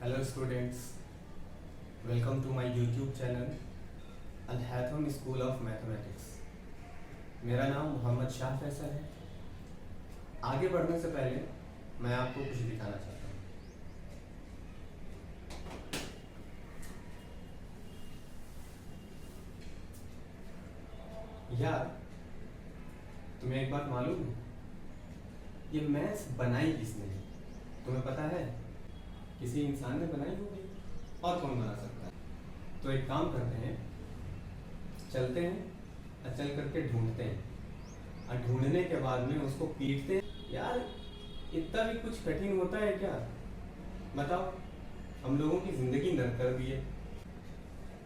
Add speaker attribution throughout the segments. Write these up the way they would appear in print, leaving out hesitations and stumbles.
Speaker 1: Hello students, welcome to my YouTube channel Al-Hatham School of Mathematics। मेरा नाम मोहम्मद शाह फैसल है। आगे बढ़ने से पहले मैं आपको कुछ दिखाना चाहता हूँ। यार, तुम्हें एक बात मालूम है? ये मैथ्स बनाई किसने है? तुम्हें पता है? किसी इंसान ने बनाई होगी, और कौन बना सकता है? तो एक काम करते हैं, चलते हैं और चल करके ढूंढते हैं, और ढूंढने के बाद में उसको पीटते हैं। यार, इतना भी कुछ कठिन होता है क्या? बताओ, हम लोगों की जिंदगी नरक कर दी है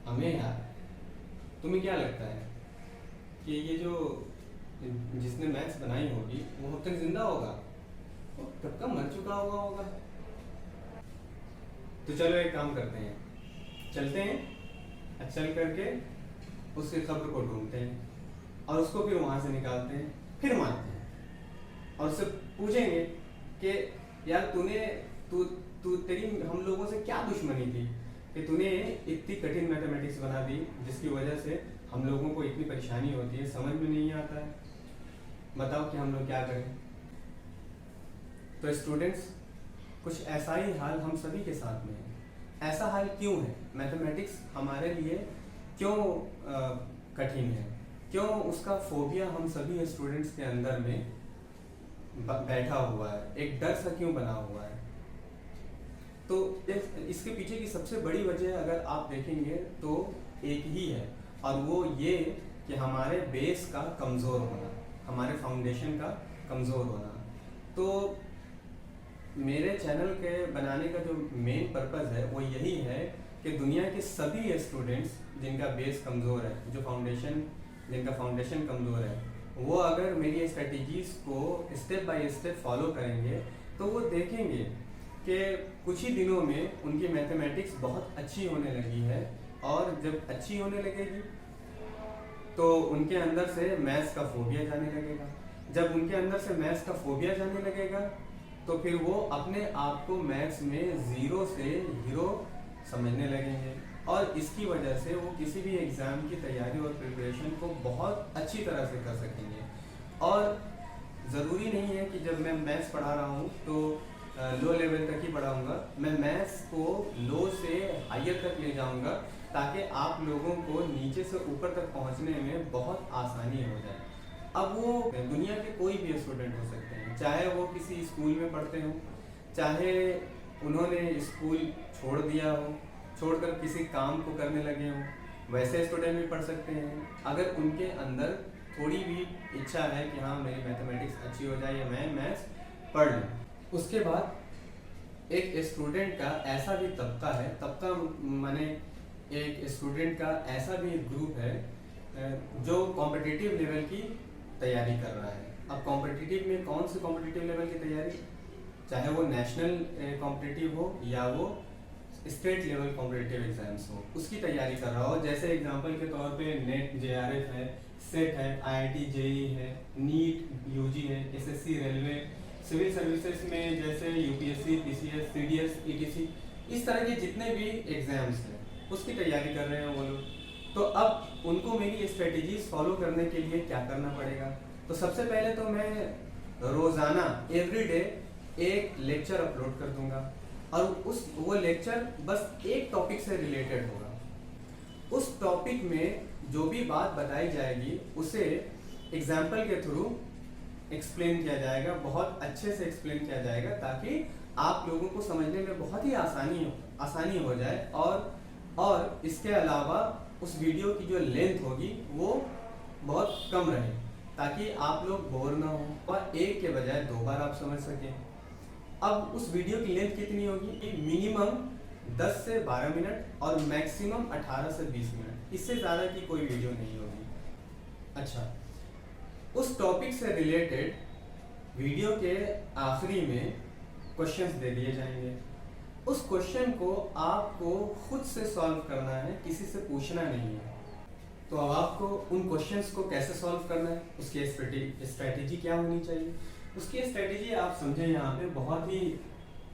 Speaker 1: हमें। यार, तुम्हें क्या लगता है कि ये जो जिसने मैथ्स बनाई होगी वो अब तक जिंदा होगा? वो कब का मर चुका होगा। तो चलो एक काम करते हैं, चलते हैं और चल करके उसकी कब्र को ढूंढते हैं और उसको फिर वहां से निकालते हैं, फिर मारते हैं और उससे पूछेंगे कि यार तेरी हम लोगों से क्या दुश्मनी थी कि तूने इतनी कठिन मैथमेटिक्स बना दी जिसकी वजह से हम लोगों को इतनी परेशानी होती है, समझ में नहीं आता है। बताओ कि हम लोग क्या करें। तो स्टूडेंट्स, कुछ ऐसा ही हाल हम सभी के साथ में है। ऐसा हाल क्यों है? मैथमेटिक्स हमारे लिए क्यों कठिन है? क्यों उसका फोबिया हम सभी स्टूडेंट्स के अंदर में बैठा हुआ है? एक डर सा क्यों बना हुआ है? तो इसके पीछे की सबसे बड़ी वजह अगर आप देखेंगे तो एक ही है, और वो ये कि हमारे बेस का कमज़ोर होना, हमारे फाउंडेशन का कमज़ोर होना। तो मेरे चैनल के बनाने का जो मेन पर्पज़ है वो यही है कि दुनिया के सभी स्टूडेंट्स जिनका बेस कमज़ोर है, जिनका फाउंडेशन कमज़ोर है, वो अगर मेरी स्ट्रेटजीज़ को स्टेप बाय स्टेप फॉलो करेंगे तो वो देखेंगे कि कुछ ही दिनों में उनकी मैथमेटिक्स बहुत अच्छी होने लगी है। और जब अच्छी होने लगेगी तो उनके अंदर से मैथ्स का फोबिया जाने लगेगा। जब उनके अंदर से मैथ्स का फोबिया जाने लगेगा तो फिर वो अपने आप को मैथ्स में ज़ीरो से हीरो समझने लगेंगे, और इसकी वजह से वो किसी भी एग्ज़ाम की तैयारी और प्रिपरेशन को बहुत अच्छी तरह से कर सकेंगे। और ज़रूरी नहीं है कि जब मैं मैथ्स पढ़ा रहा हूँ तो लो लेवल तक ही पढ़ाऊँगा। मैं मैथ्स को लो से हायर तक ले जाऊँगा ताकि आप लोगों को नीचे से ऊपर तक पहुँचने में बहुत आसानी हो जाए। अब वो दुनिया के कोई भी स्टूडेंट हो सकते हैं, चाहे वो किसी स्कूल में पढ़ते हो, चाहे उन्होंने स्कूल छोड़ दिया हो, छोड़कर किसी काम को करने लगे हो, वैसे स्टूडेंट भी पढ़ सकते हैं अगर उनके अंदर थोड़ी भी इच्छा है कि हाँ मेरी मैथमेटिक्स अच्छी हो जाए या मैं मैथ्स पढ़ लूँ। उसके बाद एक स्टूडेंट का ऐसा भी तबका माने एक स्टूडेंट का ऐसा भी एक ग्रुप है जो कॉम्पिटिटिव लेवल की तैयारी कर रहा है। अब कॉम्पिटिटिव में कौन सी कॉम्पिटिटिव लेवल की तैयारी? चाहे वो नेशनल कॉम्पिटिटिव हो या वो स्टेट लेवल कॉम्पिटिटिव एग्जाम्स हो, उसकी तैयारी कर रहा हो। जैसे एग्जांपल के तौर पे नेट जेआरएफ है, सेट है, आईआईटी जेई है, नीट यूजी है, एसएससी रेलवे, सिविल सर्विसेज में जैसे यूपीएससी, पीसीएस, सीडीएस, ईटीसी, इस तरह के जितने भी एग्जाम्स हैं उसकी तैयारी कर रहे हैं वो लोग। तो अब उनको मेरी स्ट्रेटजीज फॉलो करने के लिए क्या करना पड़ेगा? तो सबसे पहले तो मैं रोज़ाना एवरीडे एक लेक्चर अपलोड कर दूंगा, और वो लेक्चर बस एक टॉपिक से रिलेटेड होगा। उस टॉपिक में जो भी बात बताई जाएगी उसे एग्जाम्पल के थ्रू एक्सप्लेन किया जाएगा, बहुत अच्छे से एक्सप्लेन किया जाएगा ताकि आप लोगों को समझने में बहुत ही आसानी हो जाए। और इसके अलावा उस वीडियो की जो लेंथ होगी वो बहुत कम रहे ताकि आप लोग बोर ना हो और एक के बजाय दो बार आप समझ सकें। अब उस वीडियो की लेंथ कितनी होगी? मिनिमम 10 से 12 मिनट और मैक्सिमम 18 से 20 मिनट, इससे ज़्यादा की कोई वीडियो नहीं होगी। अच्छा, उस टॉपिक से रिलेटेड वीडियो के आखिरी में क्वेश्चंस दे दिए जाएंगे। उस क्वेश्चन को आपको खुद से सॉल्व करना है, किसी से पूछना नहीं है। तो अब आपको उन क्वेश्चंस को कैसे सॉल्व करना है, उसकी स्ट्रेटेजी क्या होनी चाहिए? उसकी स्ट्रेटेजी आप समझें यहाँ पे बहुत ही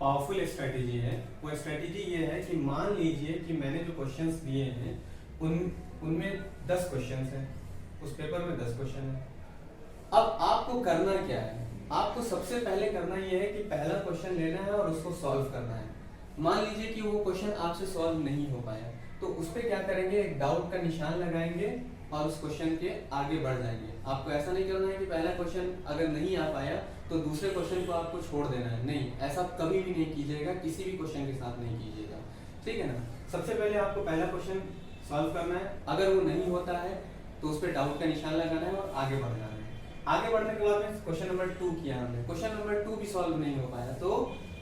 Speaker 1: पावरफुल स्ट्रेटेजी है। वो स्ट्रेटेजी ये है कि मान लीजिए कि मैंने जो क्वेश्चंस दिए हैं उनमें 10 क्वेश्चंस हैं, उस पेपर में 10 क्वेश्चन है। अब आपको करना क्या है? आपको सबसे पहले करना ये है कि पहला क्वेश्चन लेना है और उसको सॉल्व करना है। मान लीजिए कि वो क्वेश्चन आपसे सॉल्व नहीं हो पाया, तो उस पर क्या करेंगे, एक डाउट का निशान लगाएंगे और उस क्वेश्चन के आगे बढ़ जाएंगे। आपको ऐसा नहीं करना है कि पहला क्वेश्चन अगर नहीं आ पाया तो दूसरे क्वेश्चन को आपको छोड़ देना है, नहीं, ऐसा कभी भी नहीं कीजिएगा, किसी भी क्वेश्चन के साथ नहीं कीजिएगा, ठीक है ना। सबसे पहले आपको पहला क्वेश्चन सॉल्व करना है, अगर वो नहीं होता है तो उस पर डाउट का निशान लगाना है और आगे बढ़ना है। आगे बढ़ने के बाद में क्वेश्चन नंबर 2 किया हमने, क्वेश्चन नंबर 2 भी सॉल्व नहीं हो पाया तो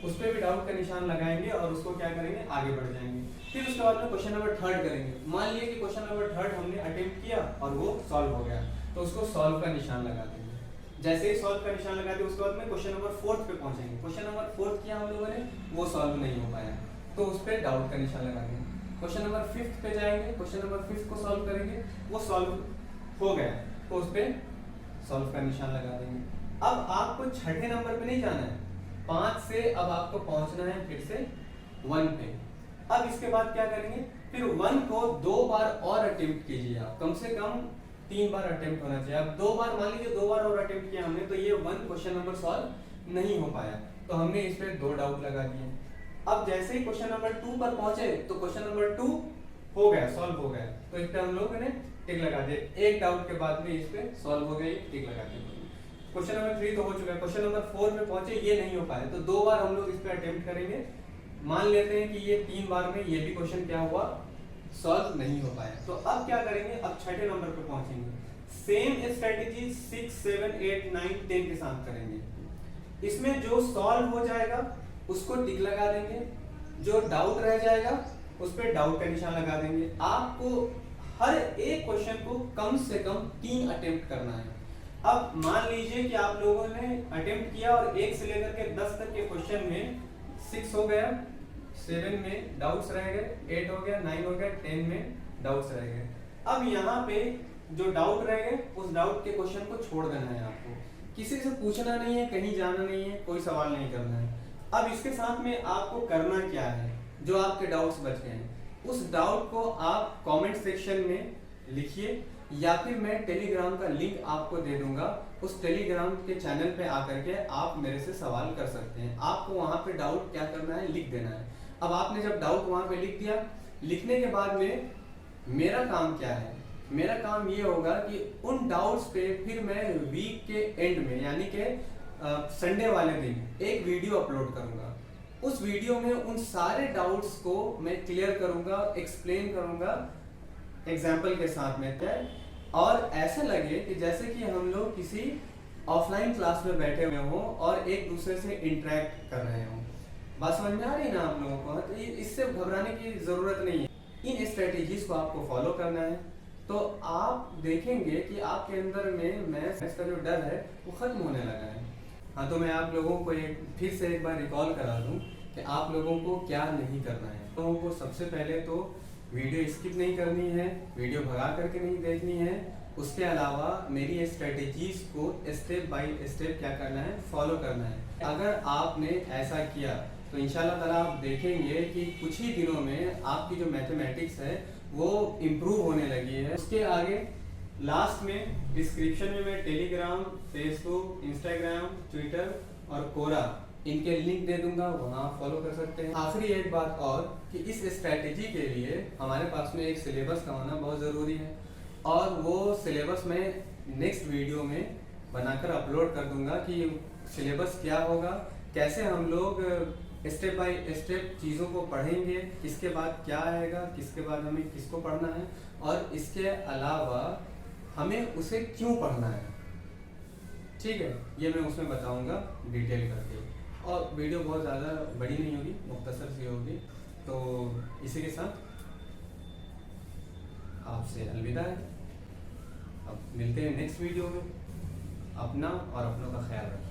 Speaker 1: उस पर भी डाउट का निशान लगाएंगे और उसको क्या करेंगे, आगे बढ़ जाएंगे। फिर उसके बाद में क्वेश्चन नंबर 3 करेंगे। मान लिए कि क्वेश्चन नंबर 3 हमने अटेम्प्ट किया और वो सॉल्व हो गया, तो उसको सॉल्व का निशान लगा देंगे। जैसे ही सॉल्व का निशान लगा दिया उसके बाद में क्वेश्चन नंबर 4 पे पहुंचेंगे। क्वेश्चन नंबर 4 किया हम लोगों ने, वो सॉल्व नहीं हो पाया तो उस पर डाउट का निशान लगा देंगे। क्वेश्चन नंबर 5 पे जाएंगे, क्वेश्चन नंबर 5 को सॉल्व करेंगे, वो सॉल्व हो गया तो उस पर सॉल्व का निशान लगा देंगे। अब आपको छठे नंबर पे नहीं जाना है, 5 से अब आपको पहुंचना है फिर से 1 पे। अब इसके बाद क्या करेंगे, फिर 1 को 2 बार और अटेम्प्ट कीजिए आप, कम से कम 3 बार अटेम्प्ट होना चाहिए। अब 2 बार, मान लीजिए 2 बार और अटेम्प्ट किया हमने तो ये 1 क्वेश्चन नंबर सॉल्व नहीं हो पाया तो हमने इस पे 2 डाउट लगा दिए। अब जैसे ही क्वेश्चन नंबर 2 पर पहुंचे तो क्वेश्चन नंबर 2 हो गया, सॉल्व हो गया, तो इस पे हम लोगों ने टिक लगा दिया। एक डाउट के बाद में इस पे सॉल्व हो गई, टिक लगा दिया। क्वेश्चन नंबर 3 तो हो चुका है, क्वेश्चन नंबर 4 में पहुंचे, ये नहीं हो पाया तो 2 बार हम लोग इस पे अटेम्प्ट करेंगे। मान लेते हैं कि ये 3 बार में ये भी क्वेश्चन क्या हुआ, सॉल्व नहीं हो पाया, तो अब क्या करेंगे, अब छठे नंबर पे पहुंचेंगे। सेम स्ट्रेटेजी 6, 7, 8, 9, 10 के साथ करेंगे। इसमें जो सॉल्व हो जाएगा उसको टिक लगा देंगे, जो डाउट रह जाएगा उस पर डाउट का निशान लगा देंगे। आपको हर एक क्वेश्चन को कम से कम 3 अटेम्प्ट करना है। अब मान लीजिए कि आप लोगों ने अटेम्प्ट किया और 1 से लेकर के 10 तक के क्वेश्चन में 6 हो गया, 7 में डाउट्स रह गए, 8 हो गया, 9 हो गया, 10 में डाउट्स रह गए। अब यहाँ पे जो डाउट रह गए उस डाउट के क्वेश्चन को छोड़ देना है। आपको किसी से पूछना नहीं है, कहीं जाना नहीं है, कोई सवाल नहीं करना है। अब इसके साथ में आपको करना क्या है, जो आपके डाउट्स बच गए हैं उस डाउट को आप कमेंट सेक्शन में लिखिए, या फिर मैं टेलीग्राम का लिंक आपको दे दूंगा, उस टेलीग्राम के चैनल पे आकर के आप मेरे से सवाल कर सकते हैं। आपको वहां पे डाउट क्या करना है, लिख देना है। अब आपने जब डाउट वहां पे लिख दिया, लिखने के बाद में मेरा काम क्या है, मेरा काम ये होगा कि उन डाउट्स पे फिर मैं वीक के एंड में यानी कि संडे वाले दिन एक वीडियो अपलोड करूंगा। उस वीडियो में उन सारे डाउट्स को मैं क्लियर करूंगा, एक्सप्लेन करूंगा एग्जाम्पल के साथ में, और ऐसे लगे कि जैसे कि हम लोग किसी ऑफलाइन क्लास में बैठे हुए हों और एक दूसरे से इंटरेक्ट कर रहे हों। बात समझ में आ रही है ना आप लोगों को? तो इससे घबराने की जरूरत नहीं है। इन स्ट्रेटेजीज को आपको फॉलो करना है तो आप देखेंगे कि आपके अंदर में मैथ्स का जो डर है वो खत्म होने लगा है। हाँ, तो मैं आप लोगों को फिर से एक बार रिकॉल करा दूं कि आप लोगों को क्या नहीं करना है। लोगों को सबसे पहले तो वीडियो स्किप नहीं करनी है, वीडियो भगा करके नहीं देखनी है। उसके अलावा मेरी स्ट्रेटेजीज को स्टेप बाय स्टेप क्या करना है, फॉलो करना है। अगर आपने ऐसा किया तो इंशाल्लाह ताला आप देखेंगे कि कुछ ही दिनों में आपकी जो मैथमेटिक्स है वो इम्प्रूव होने लगी है। उसके आगे लास्ट में डिस्क्रिप्शन में मैं टेलीग्राम, फेसबुक, इंस्टाग्राम, ट्विटर और कोरा इनके लिंक दे दूंगा, वहाँ फॉलो कर सकते हैं। आखिरी एक बात और कि इस स्ट्रैटेजी के लिए हमारे पास में एक सिलेबस का होना बहुत ज़रूरी है, और वो सिलेबस मैं नेक्स्ट वीडियो में बनाकर अपलोड कर दूंगा कि सिलेबस क्या होगा, कैसे हम लोग स्टेप बाय स्टेप चीज़ों को पढ़ेंगे, किसके बाद क्या आएगा, किसके बाद हमें किसको पढ़ना है, और इसके अलावा हमें उसे क्यों पढ़ना है। ठीक है, ये मैं उसमें बताऊंगा डिटेल करके, और वीडियो बहुत ज़्यादा बड़ी नहीं होगी, मुख्तसर सी होगी। तो इसी के साथ आपसे अलविदा है। अब मिलते हैं नेक्स्ट वीडियो में। अपना और अपनों का ख्याल रखें।